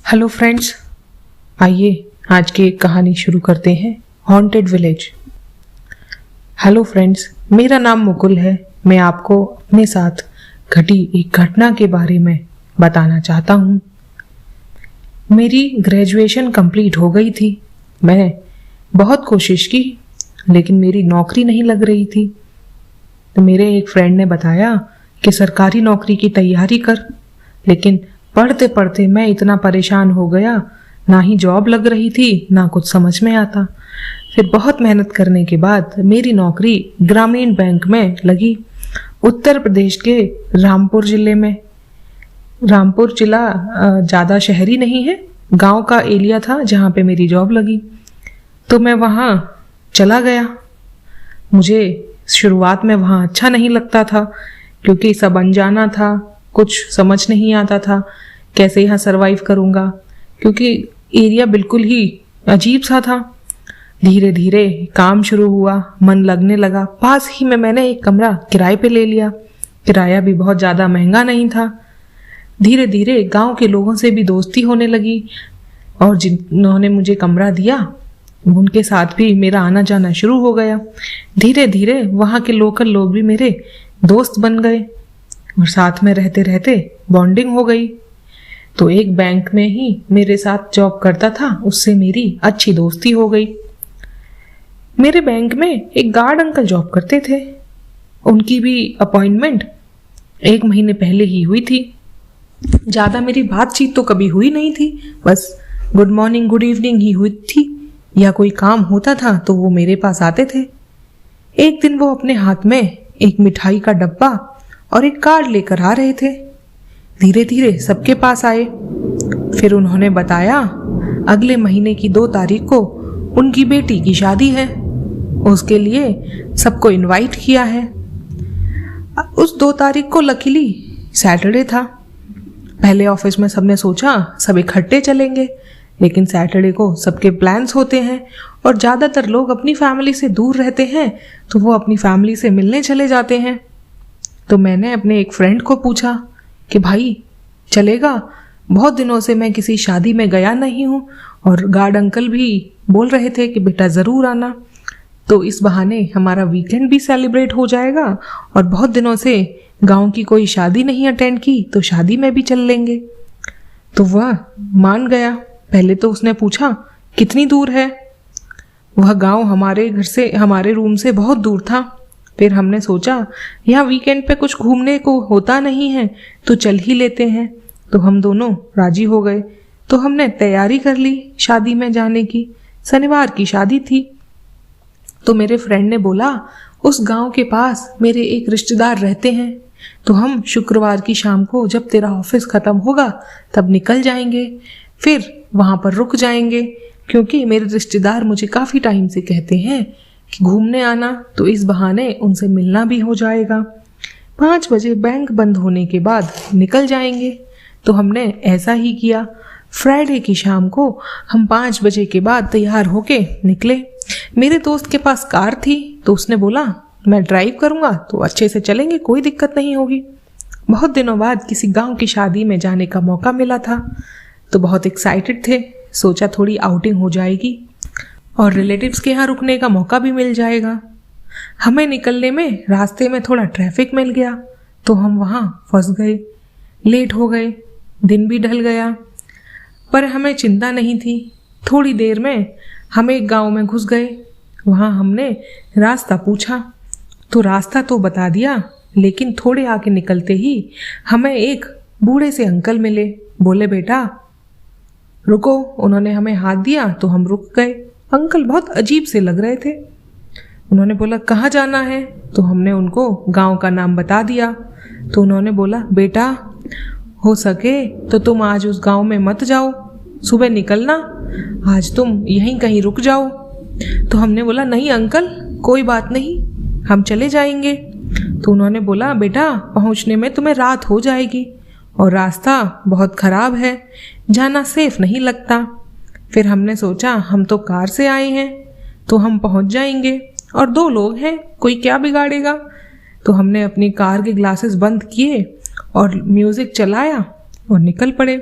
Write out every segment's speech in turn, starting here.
Hello friends, आइए आज की एक कहानी शुरू करते हैं। Haunted village. हेलो फ्रेंड्स, मेरा नाम मुकुल है। मैं आपको अपने साथ घटी एक घटना के बारे में बताना चाहता हूँ। मेरी ग्रेजुएशन कंप्लीट हो गई थी। मैं बहुत कोशिश की लेकिन मेरी नौकरी नहीं लग रही थी। तो मेरे एक फ्रेंड ने बताया कि सरकारी नौकरी की तैयारी कर, लेकिन पढ़ते पढ़ते मैं इतना परेशान हो गया, ना ही जॉब लग रही थी ना कुछ समझ में आता। फिर बहुत मेहनत करने के बाद मेरी नौकरी ग्रामीण बैंक में लगी, उत्तर प्रदेश के रामपुर जिले में। रामपुर जिला ज़्यादा शहरी नहीं है, गांव का एरिया था जहाँ पे मेरी जॉब लगी। तो मैं वहाँ चला गया। मुझे शुरुआत में वहाँ अच्छा नहीं लगता था क्योंकि सब अनजाना था, कुछ समझ नहीं आता था कैसे यहाँ सरवाइव करूँगा, क्योंकि एरिया बिल्कुल ही अजीब सा था। धीरे धीरे काम शुरू हुआ, मन लगने लगा। पास ही में मैंने एक कमरा किराए पे ले लिया। किराया भी बहुत ज़्यादा महंगा नहीं था। धीरे धीरे गांव के लोगों से भी दोस्ती होने लगी और जिन्होंने मुझे कमरा दिया उनके साथ भी मेरा आना जाना शुरू हो गया। धीरे धीरे वहाँ के लोकल लोग भी मेरे दोस्त बन गए और साथ में रहते रहते बॉन्डिंग हो गई। तो एक बैंक में ही मेरे साथ जॉब करता था, उससे मेरी अच्छी दोस्ती हो गई। मेरे बैंक में एक गार्ड अंकल जॉब करते थे। उनकी भी अपॉइंटमेंट 1 महीने पहले ही हुई थी। ज़्यादा मेरी बातचीत तो कभी हुई नहीं थी, बस good morning good evening he हुई थी, या कोई काम होता था तो वो मेरे पास आते थे। एक दिन वो अपने हाथ में एक मिठाई का डब्बा और एक कार्ड लेकर आ रहे थे। धीरे धीरे सबके पास आए। फिर उन्होंने बताया अगले महीने की 2 तारीख को उनकी बेटी की शादी है, उसके लिए सबको इनवाइट किया है। उस 2 तारीख को लकीली सैटरडे था। पहले ऑफिस में सबने सोचा सब इकट्ठे चलेंगे, लेकिन सैटरडे को सबके प्लान्स होते हैं और ज़्यादातर लोग अपनी फैमिली से दूर रहते हैं, तो वो अपनी फैमिली से मिलने चले जाते हैं। तो मैंने अपने एक फ्रेंड को पूछा कि भाई चलेगा, बहुत दिनों से मैं किसी शादी में गया नहीं हूँ और गार्ड अंकल भी बोल रहे थे कि बेटा ज़रूर आना, तो इस बहाने हमारा वीकेंड भी सेलिब्रेट हो जाएगा और बहुत दिनों से गांव की कोई शादी नहीं अटेंड की, तो शादी में भी चल लेंगे। तो वह मान गया। पहले तो उसने पूछा कितनी दूर है। वह गांव हमारे घर से, हमारे रूम से बहुत दूर था। फिर हमने सोचा यहाँ वीकेंड पे कुछ घूमने को होता नहीं है तो चल ही लेते हैं। तो हम दोनों राजी हो गए। तो हमने तैयारी कर ली शादी में जाने की। शनिवार की शादी थी। तो मेरे फ्रेंड ने बोला उस गांव के पास मेरे एक रिश्तेदार रहते हैं, तो हम शुक्रवार की शाम को जब तेरा ऑफिस ख़त्म होगा तब निकल जाएंगे, फिर वहाँ पर रुक जाएंगे, क्योंकि मेरे रिश्तेदार मुझे काफ़ी टाइम से कहते हैं कि घूमने आना, तो इस बहाने उनसे मिलना भी हो जाएगा। 5 बजे बैंक बंद होने के बाद निकल जाएंगे। तो हमने ऐसा ही किया। फ्राइडे की शाम को हम 5 बजे के बाद तैयार होके निकले। मेरे दोस्त के पास कार थी, तो उसने बोला मैं ड्राइव करूँगा तो अच्छे से चलेंगे, कोई दिक्कत नहीं होगी। बहुत दिनों बाद किसी गांव की शादी में जाने का मौका मिला था, तो बहुत एक्साइटेड थे। सोचा थोड़ी आउटिंग हो जाएगी और रिलेटिव्स के यहाँ रुकने का मौका भी मिल जाएगा। हमें निकलने में रास्ते में थोड़ा ट्रैफिक मिल गया, तो हम वहाँ फंस गए, लेट हो गए, दिन भी ढल गया। पर हमें चिंता नहीं थी। थोड़ी देर में हम एक गांव में घुस गए। वहाँ हमने रास्ता पूछा तो रास्ता तो बता दिया, लेकिन थोड़े आगे निकलते ही हमें एक बूढ़े से अंकल मिले। बोले बेटा रुको। उन्होंने हमें हाथ दिया तो हम रुक गए। अंकल बहुत अजीब से लग रहे थे। उन्होंने बोला कहाँ जाना है, तो हमने उनको गांव का नाम बता दिया। तो उन्होंने बोला बेटा हो सके तो तुम आज उस गांव में मत जाओ, सुबह निकलना, आज तुम यहीं कहीं रुक जाओ। तो हमने बोला नहीं अंकल कोई बात नहीं, हम चले जाएंगे। तो उन्होंने बोला बेटा पहुंचने में तुम्हें रात हो जाएगी और रास्ता बहुत ख़राब है, जाना सेफ नहीं लगता। फिर हमने सोचा हम तो कार से आए हैं तो हम पहुंच जाएंगे और 2 लोग हैं, कोई क्या बिगाड़ेगा। तो हमने अपनी कार के ग्लासेस बंद किए और म्यूज़िक चलाया और निकल पड़े।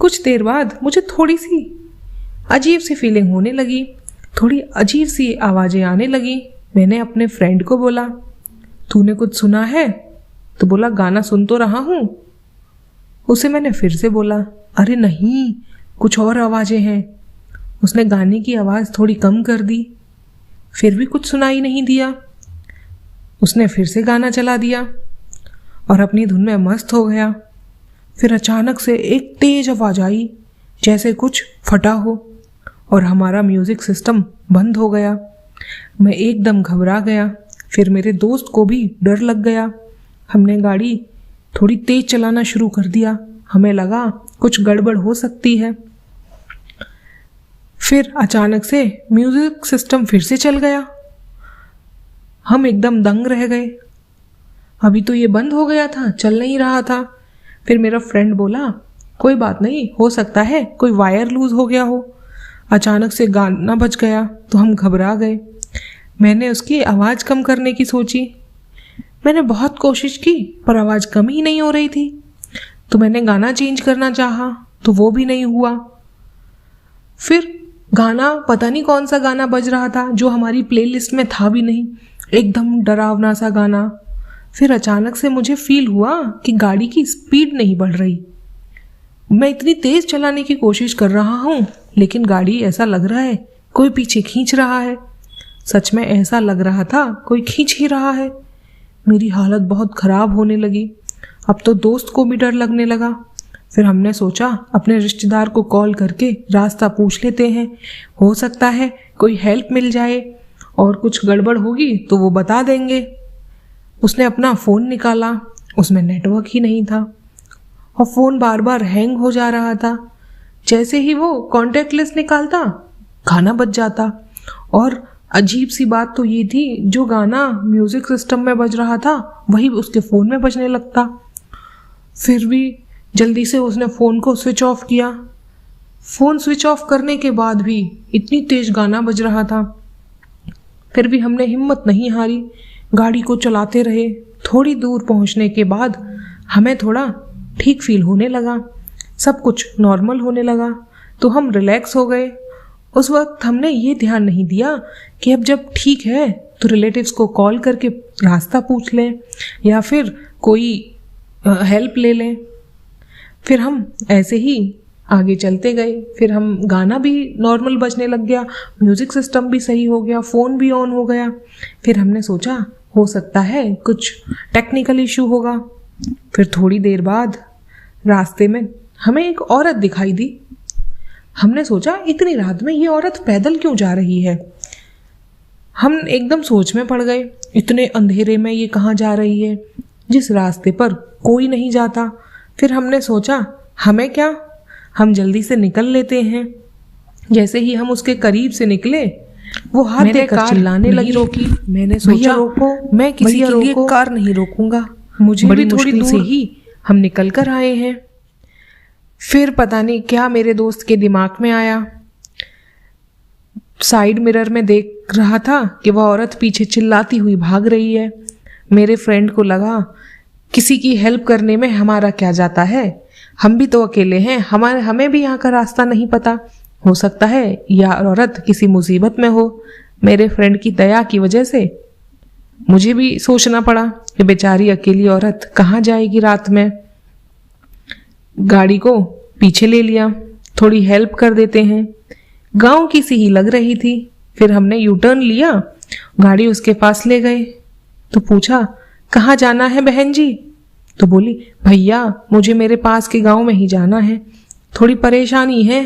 कुछ देर बाद मुझे थोड़ी सी अजीब सी फीलिंग होने लगी, थोड़ी अजीब सी आवाज़ें आने लगी। मैंने अपने फ्रेंड को बोला, तूने कुछ सुना है? तो बोला, गाना सुन तो रहा हूँ। उसे मैंने फिर से बोला, अरे नहीं, कुछ और आवाज़ें हैं। उसने गाने की आवाज़ थोड़ी कम कर दी, फिर भी कुछ सुनाई नहीं दिया। उसने फिर से गाना चला दिया और अपनी धुन में मस्त हो गया। फिर अचानक से एक तेज आवाज़ आई, जैसे कुछ फटा हो, और हमारा म्यूज़िक सिस्टम बंद हो गया। मैं एकदम घबरा गया। फिर मेरे दोस्त को भी डर लग गया। हमने गाड़ी थोड़ी तेज चलाना शुरू कर दिया। हमें लगा कुछ गड़बड़ हो सकती है। फिर अचानक से म्यूज़िक सिस्टम फिर से चल गया। हम एकदम दंग रह गए। अभी तो ये बंद हो गया था, चल नहीं रहा था। फिर मेरा फ्रेंड बोला, कोई बात नहीं, हो सकता है कोई वायर लूज हो गया हो। अचानक से गाना बज गया तो हम घबरा गए। मैंने उसकी आवाज़ कम करने की सोची। मैंने बहुत कोशिश की पर आवाज़ कम ही नहीं हो रही थी। तो मैंने गाना चेंज करना चाहा तो वो भी नहीं हुआ। फिर गाना, पता नहीं कौन सा गाना बज रहा था जो हमारी प्लेलिस्ट में था भी नहीं, एकदम डरावना सा गाना। फिर अचानक से मुझे फील हुआ कि गाड़ी की स्पीड नहीं बढ़ रही। मैं इतनी तेज चलाने की कोशिश कर रहा हूँ लेकिन गाड़ी, ऐसा लग रहा है कोई पीछे खींच रहा है। सच में ऐसा लग रहा था कोई खींच ही रहा है। मेरी हालत बहुत ख़राब होने लगी। अब तो दोस्त को भी डर लगने लगा। फिर हमने सोचा अपने रिश्तेदार को कॉल करके रास्ता पूछ लेते हैं, हो सकता है कोई हेल्प मिल जाए और कुछ गड़बड़ होगी तो वो बता देंगे। उसने अपना फ़ोन निकाला, उसमें नेटवर्क ही नहीं था और फ़ोन बार बार हैंग हो जा रहा था। जैसे ही वो कॉन्टैक्ट लिस्ट निकालता, गाना बज जाता। और अजीब सी बात तो ये थी, जो गाना म्यूज़िक सिस्टम में बज रहा था वही उसके फ़ोन में बजने लगता। फिर भी जल्दी से उसने फ़ोन को स्विच ऑफ किया। फ़ोन स्विच ऑफ करने के बाद भी इतनी तेज़ गाना बज रहा था। फिर भी हमने हिम्मत नहीं हारी, गाड़ी को चलाते रहे। थोड़ी दूर पहुंचने के बाद हमें थोड़ा ठीक फील होने लगा, सब कुछ नॉर्मल होने लगा तो हम रिलैक्स हो गए। उस वक्त हमने ये ध्यान नहीं दिया कि अब जब ठीक है तो रिलेटिव्स को कॉल करके रास्ता पूछ लें या फिर कोई हेल्प ले लें। फिर हम ऐसे ही आगे चलते गए। फिर हम गाना भी नॉर्मल बजने लग गया, म्यूज़िक सिस्टम भी सही हो गया, फ़ोन भी ऑन हो गया। फिर हमने सोचा हो सकता है कुछ टेक्निकल इशू होगा। फिर थोड़ी देर बाद रास्ते में हमें एक औरत दिखाई दी। हमने सोचा इतनी रात में ये औरत पैदल क्यों जा रही है। हम एकदम सोच में पड़ गए, इतने अंधेरे में ये कहाँ जा रही है, जिस रास्ते पर कोई नहीं जाता। फिर हमने सोचा हमें क्या, हम जल्दी से निकल लेते हैं। जैसे ही हम उसके करीब से निकले, वो हाथ देकर चिल्लाने लगी। रोकी। मैंने सोचा रोको, मैं किसी के लिए कार नहीं रोकूंगा, मुझे भी थोड़ी दूर से ही हम निकल कर आए हैं। फिर पता नहीं क्या मेरे दोस्त के दिमाग में आया। साइड मिरर में देख रहा था कि वह औरत पीछे चिल्लाती हुई भाग रही है। मेरे फ्रेंड को लगा किसी की हेल्प करने में हमारा क्या जाता है, हम भी तो अकेले हैं, हमें भी यहाँ का रास्ता नहीं पता, हो सकता है यह औरत किसी मुसीबत में हो। मेरे फ्रेंड की दया की वजह से मुझे भी सोचना पड़ा कि बेचारी अकेली औरत कहाँ जाएगी रात में। गाड़ी को पीछे ले लिया, थोड़ी हेल्प कर देते हैं। गांव की सी ही लग रही थी। फिर हमने यू टर्न लिया, गाड़ी उसके पास ले गए तो पूछा कहाँ जाना है बहन जी। तो बोली भैया मुझे मेरे पास के गांव में ही जाना है, थोड़ी परेशानी है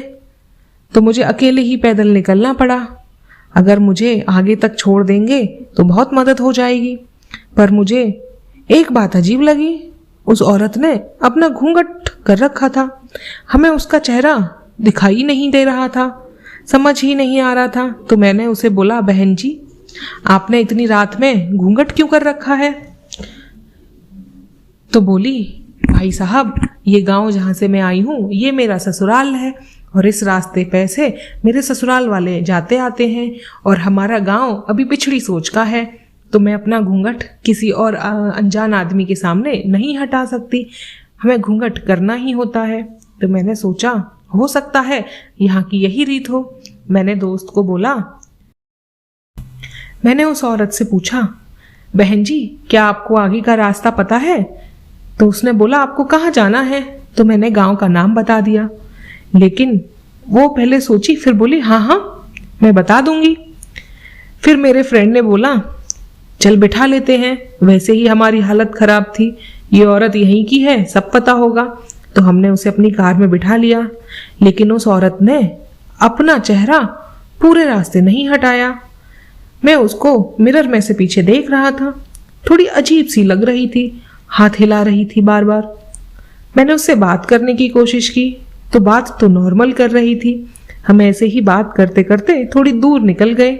तो मुझे अकेले ही पैदल निकलना पड़ा। अगर मुझे आगे तक छोड़ देंगे तो बहुत मदद हो जाएगी। पर मुझे एक बात अजीब लगी, उस औरत ने अपना घूंघट कर रखा था। हमें उसका चेहरा दिखाई नहीं दे रहा था, समझ ही नहीं आ रहा था। तो मैंने उसे बोला बहन जी आपने इतनी रात में घूंघट क्यों कर रखा है। तो बोली भाई साहब ये गांव जहाँ से मैं आई हूँ ये मेरा ससुराल है और इस रास्ते पे से मेरे ससुराल वाले जाते आते हैं और हमारा गांव अभी पिछड़ी सोच का है, तो मैं अपना घूंघट किसी और अनजान आदमी के सामने नहीं हटा सकती, हमें घूंघट करना ही होता है। तो मैंने सोचा हो सकता है यहाँ की यही रीत हो। मैंने दोस्त को बोला, मैंने उस औरत से पूछा, बहन जी क्या आपको आगे का रास्ता पता है? तो उसने बोला, आपको कहाँ जाना है? तो मैंने गांव का नाम बता दिया, लेकिन वो पहले सोची, फिर बोली, हाँ हाँ मैं बता दूंगी। फिर मेरे फ्रेंड ने बोला, चल बिठा लेते हैं, वैसे ही हमारी हालत खराब थी, ये औरत यहीं की है, सब पता होगा। तो हमने उसे अपनी कार में बिठा लिया, लेकिन उस औरत ने अपना चेहरा पूरे रास्ते नहीं हटाया। मैं उसको मिरर में से पीछे देख रहा था, थोड़ी अजीब सी लग रही थी, हाथ हिला रही थी बार बार। मैंने उससे बात करने की कोशिश की तो बात तो नॉर्मल कर रही थी। हम ऐसे ही बात करते करते थोड़ी दूर निकल गए।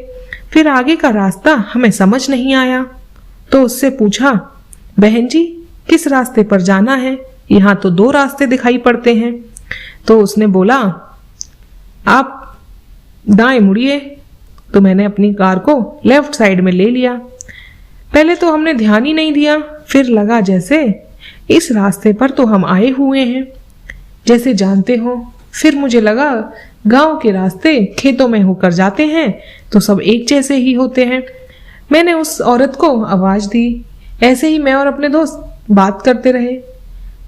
फिर आगे का रास्ता हमें समझ नहीं आया, तो उससे पूछा, बहन जी किस रास्ते पर जाना है? यहाँ तो 2 रास्ते दिखाई पड़ते हैं। तो उसने बोला, आप दाएं मुड़िए। तो मैंने अपनी कार को लेफ्ट साइड में ले लिया। पहले तो हमने ध्यान ही नहीं दिया, फिर लगा जैसे इस रास्ते पर तो हम आए हुए हैं, जैसे जानते हो। फिर मुझे लगा गांव के रास्ते खेतों में होकर जाते हैं तो सब एक जैसे ही होते हैं। मैंने उस औरत को आवाज दी। ऐसे ही मैं और अपने दोस्त बात करते रहे।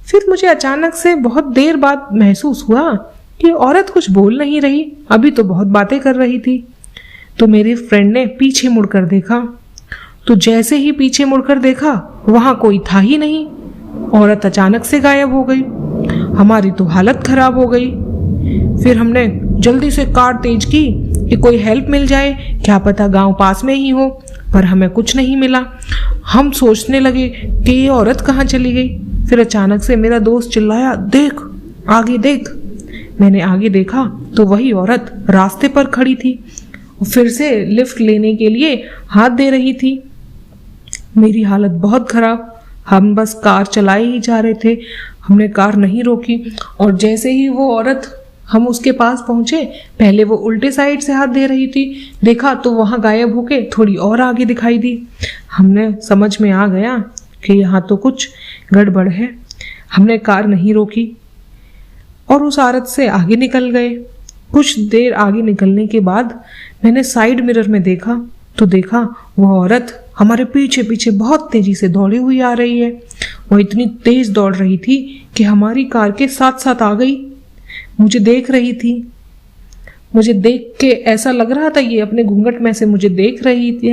फिर मुझे अचानक से बहुत देर बाद महसूस हुआ कि औरत कुछ बोल नहीं रही, अभी तो बहुत बातें कर रही थी। तो मेरे फ्रेंड ने पीछे मुड़कर देखा, तो जैसे ही पीछे मुड़कर देखा वहां कोई था ही नहीं। औरत अचानक से गायब हो गई। हमारी तो हालत खराब हो गई। फिर हमने जल्दी से कार तेज की कि कोई हेल्प मिल जाए, क्या पता गांव पास में ही हो, पर हमें कुछ नहीं मिला। हम सोचने लगे कि ये औरत कहाँ चली गई। फिर अचानक से मेरा दोस्त चिल्लाया, देख आगे देख। मैंने आगे देखा तो वही औरत रास्ते पर खड़ी थी, फिर से लिफ्ट लेने के लिए हाथ दे रही थी। मेरी हालत बहुत खराब। हम बस कार चलाए ही जा रहे थे, हमने कार नहीं रोकी, और जैसे ही वो औरत हम उसके पास पहुंचे, पहले वो उल्टे साइड से हाथ दे रही थी, देखा तो वहां गायब होके थोड़ी और आगे दिखाई दी। हमने समझ में आ गया कि यहाँ तो कुछ गड़बड़ है। हमने कार नहीं रोकी और उस औरत से आगे निकल गए। कुछ देर आगे निकलने के बाद मैंने साइड मिरर में देखा तो देखा वो औरत हमारे पीछे पीछे बहुत तेजी से दौड़ी हुई आ रही है। वो इतनी तेज दौड़ रही थी कि हमारी कार के साथ साथ आ गई। मुझे देख रही थी। मुझे देख के ऐसा लग रहा था ये अपने घूंघट में से मुझे देख रही थी,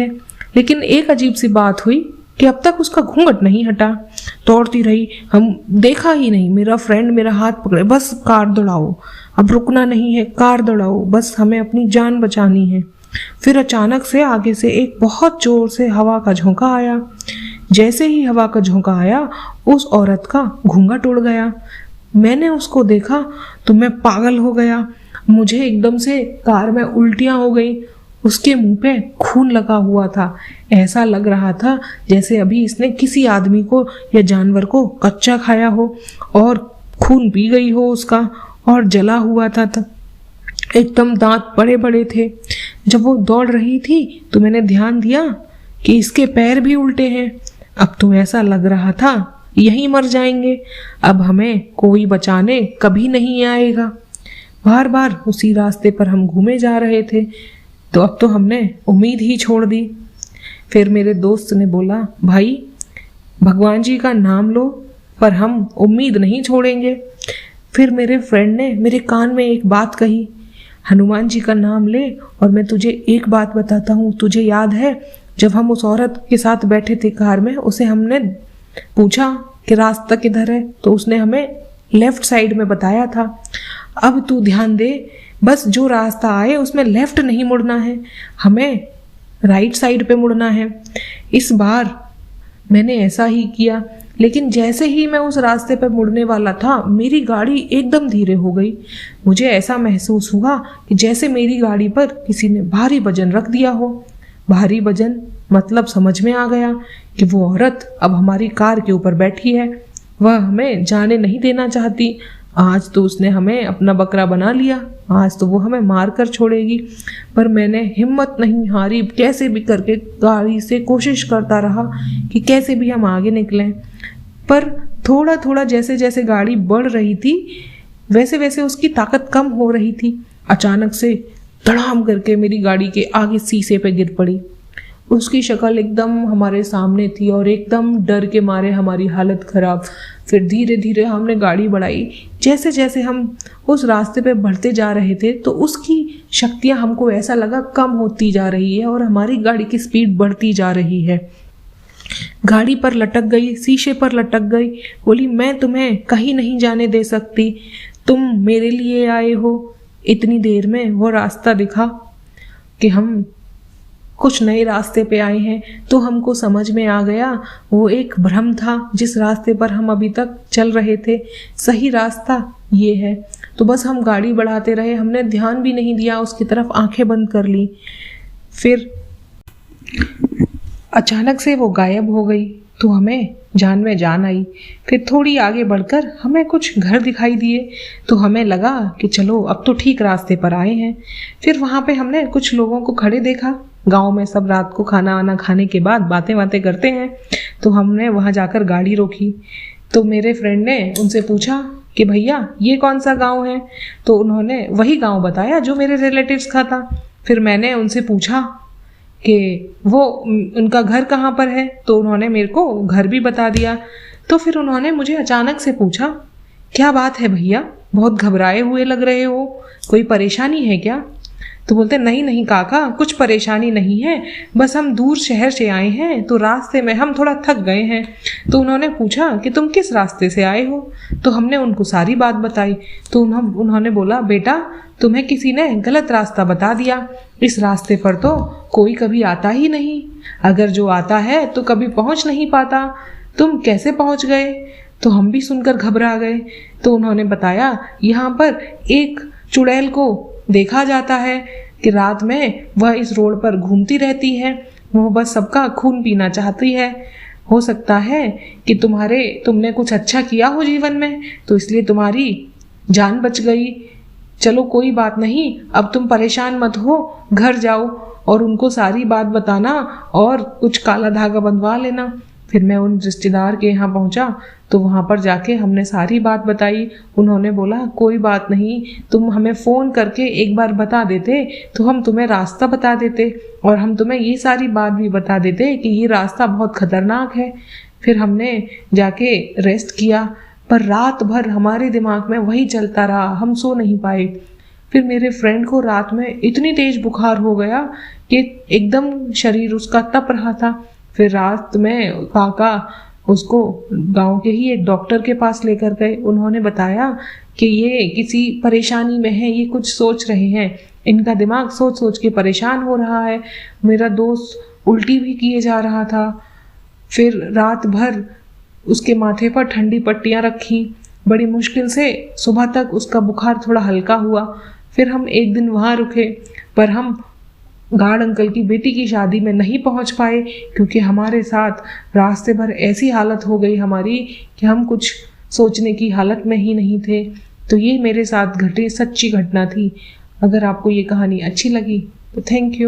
लेकिन एक अजीब सी बात हुई कि अब तक उसका घूंघट नहीं हटा। दौड़ती रही, हम देखा ही नहीं। मेरा फ्रेंड मेरा हाथ पकड़े, बस कार दौड़ाओ, अब रुकना नहीं है, कार दौड़ाओ, बस हमें अपनी जान बचानी है। फिर अचानक से आगे से एक बहुत जोर से हवा का झोंका आया। जैसे ही हवा का झोंका आया उस औरत का घूंघट उड़ गया। मैंने उसको देखा तो मैं पागल हो गया। मुझे एकदम से कार में उल्टियां हो गई। उसके मुंह पे खून लगा हुआ था। ऐसा लग रहा था जैसे अभी इसने किसी आदमी को या जानवर को कच्चा खाया हो और खून पी गई हो उसका, और जला हुआ था। एकदम दांत बड़े बड़े थे। जब वो दौड़ रही थी तो मैंने ध्यान दिया कि इसके पैर भी उल्टे हैं। अब तो ऐसा लग रहा था यहीं मर जाएंगे, अब हमें कोई बचाने कभी नहीं आएगा। बार बार उसी रास्ते पर हम घूमे जा रहे थे, तो अब तो हमने उम्मीद ही छोड़ दी। फिर मेरे दोस्त ने बोला, भाई भगवान जी का नाम लो, पर हम उम्मीद नहीं छोड़ेंगे। फिर मेरे फ्रेंड ने मेरे कान में एक बात कही, हनुमान जी का नाम ले और मैं तुझे एक बात बताता हूँ। तुझे याद है जब हम उस औरत के साथ बैठे थे कार में, उसे हमने पूछा कि रास्ता किधर है, तो उसने हमें लेफ्ट साइड में बताया था। अब तू ध्यान दे, बस जो रास्ता आए उसमें लेफ्ट नहीं मुड़ना है, हमें राइट साइड पे मुड़ना है। इस बार मैंने ऐसा ही किया, लेकिन जैसे ही मैं उस रास्ते पर मुड़ने वाला था मेरी गाड़ी एकदम धीरे हो गई। मुझे ऐसा महसूस हुआ कि जैसे मेरी गाड़ी पर किसी ने भारी वजन रख दिया हो। भारी वजन मतलब समझ में आ गया कि वो औरत अब हमारी कार के ऊपर बैठी है। वह हमें जाने नहीं देना चाहती। आज तो उसने हमें अपना बकरा बना लिया, आज तो वो हमें मार कर छोड़ेगी। पर मैंने हिम्मत नहीं हारी, कैसे भी करके गाड़ी से कोशिश करता रहा कि कैसे भी हम आगे निकलें। पर थोड़ा थोड़ा जैसे जैसे गाड़ी बढ़ रही थी, वैसे वैसे उसकी ताकत कम हो रही थी। अचानक से धड़ाम करके मेरी गाड़ी के आगे शीशे पे गिर पड़ी। उसकी शक्ल एकदम हमारे सामने थी और एकदम डर के मारे हमारी हालत खराब। फिर धीरे धीरे हमने गाड़ी बढ़ाई। जैसे जैसे हम उस रास्ते पे बढ़ते जा रहे थे तो उसकी शक्तियाँ हमको ऐसा लगा कम होती जा रही है और हमारी गाड़ी की स्पीड बढ़ती जा रही है। गाड़ी पर लटक गई, शीशे पर लटक गई। बोली, मैं तुम्हें कहीं नहीं जाने दे सकती, तुम मेरे लिए आए हो। इतनी देर में वो रास्ता दिखा कि हम कुछ नए रास्ते पे आए हैं, तो हमको समझ में आ गया वो एक भ्रम था। जिस रास्ते पर हम अभी तक चल रहे थे सही रास्ता ये है। तो बस हम गाड़ी बढ़ाते रहे, हमने ध्यान भी नहीं दिया उसकी तरफ, आंखें बंद कर ली। फिर अचानक से वो गायब हो गई तो हमें जान में जान आई। फिर थोड़ी आगे बढ़कर हमें कुछ घर दिखाई दिए तो हमें लगा कि चलो अब तो ठीक रास्ते पर आए हैं। फिर वहाँ पे हमने कुछ लोगों को खड़े देखा। गांव में सब रात को खाना वाना खाने के बाद बातें बातें करते हैं, तो हमने वहाँ जाकर गाड़ी रोकी। तो मेरे फ्रेंड ने उनसे पूछा कि भैया ये कौन सा गाँव है? तो उन्होंने वही गाँव बताया जो मेरे रिलेटिव्स का था। फिर मैंने उनसे पूछा कि वो उनका घर कहाँ पर है, तो उन्होंने मेरे को घर भी बता दिया। तो फिर उन्होंने मुझे अचानक से पूछा, क्या बात है भैया, बहुत घबराए हुए लग रहे हो, कोई परेशानी है क्या? तो बोलते, नहीं नहीं काका, कुछ परेशानी नहीं है, बस हम दूर शहर से आए हैं तो रास्ते में हम थोड़ा थक गए हैं। तो उन्होंने पूछा कि तुम किस रास्ते से आए हो? तो हमने उनको सारी बात बताई। तो उन्होंने बोला, बेटा तुम्हें किसी ने गलत रास्ता बता दिया, इस रास्ते पर तो कोई कभी आता ही नहीं, अगर जो आता है तो कभी पहुंच नहीं पाता, तुम कैसे पहुंच गए? तो हम भी सुनकर घबरा गए। तो उन्होंने बताया, यहाँ पर एक चुड़ैल को देखा जाता है कि रात में वह इस रोड पर घूमती रहती है, वो बस सबका खून पीना चाहती है। हो सकता है कि तुमने कुछ अच्छा किया हो जीवन में, तो इसलिए तुम्हारी जान बच गई। चलो कोई बात नहीं, अब तुम परेशान मत हो, घर जाओ और उनको सारी बात बताना और कुछ काला धागा बंधवा लेना। फिर मैं उन रिश्तेदार के यहाँ पहुँचा तो वहाँ पर जाके हमने सारी बात बताई। उन्होंने बोला, कोई बात नहीं, तुम हमें फ़ोन करके एक बार बता देते तो हम तुम्हें रास्ता बता देते और हम तुम्हें ये सारी बात भी बता देते कि ये रास्ता बहुत खतरनाक है। फिर हमने जाके रेस्ट किया, पर रात भर हमारे दिमाग में वही चलता रहा, हम सो नहीं पाए। फिर मेरे फ्रेंड को रात में इतनी तेज बुखार हो गया कि एकदम शरीर उसका तप रहा था। फिर रात में काका उसको गांव के ही एक डॉक्टर के पास लेकर गए। उन्होंने बताया कि ये किसी परेशानी में है, ये कुछ सोच रहे हैं, इनका दिमाग सोच सोच के परेशान हो रहा है। मेरा दोस्त उल्टी भी किए जा रहा था। फिर रात भर उसके माथे पर ठंडी पट्टियाँ रखी, बड़ी मुश्किल से सुबह तक उसका बुखार थोड़ा हल्का हुआ। फिर हम एक दिन वहाँ रुके, पर हम गार्ड अंकल की बेटी की शादी में नहीं पहुंच पाए क्योंकि हमारे साथ रास्ते भर ऐसी हालत हो गई हमारी कि हम कुछ सोचने की हालत में ही नहीं थे। तो ये मेरे साथ घटी सच्ची घटना थी। अगर आपको ये कहानी अच्छी लगी तो थैंक यू।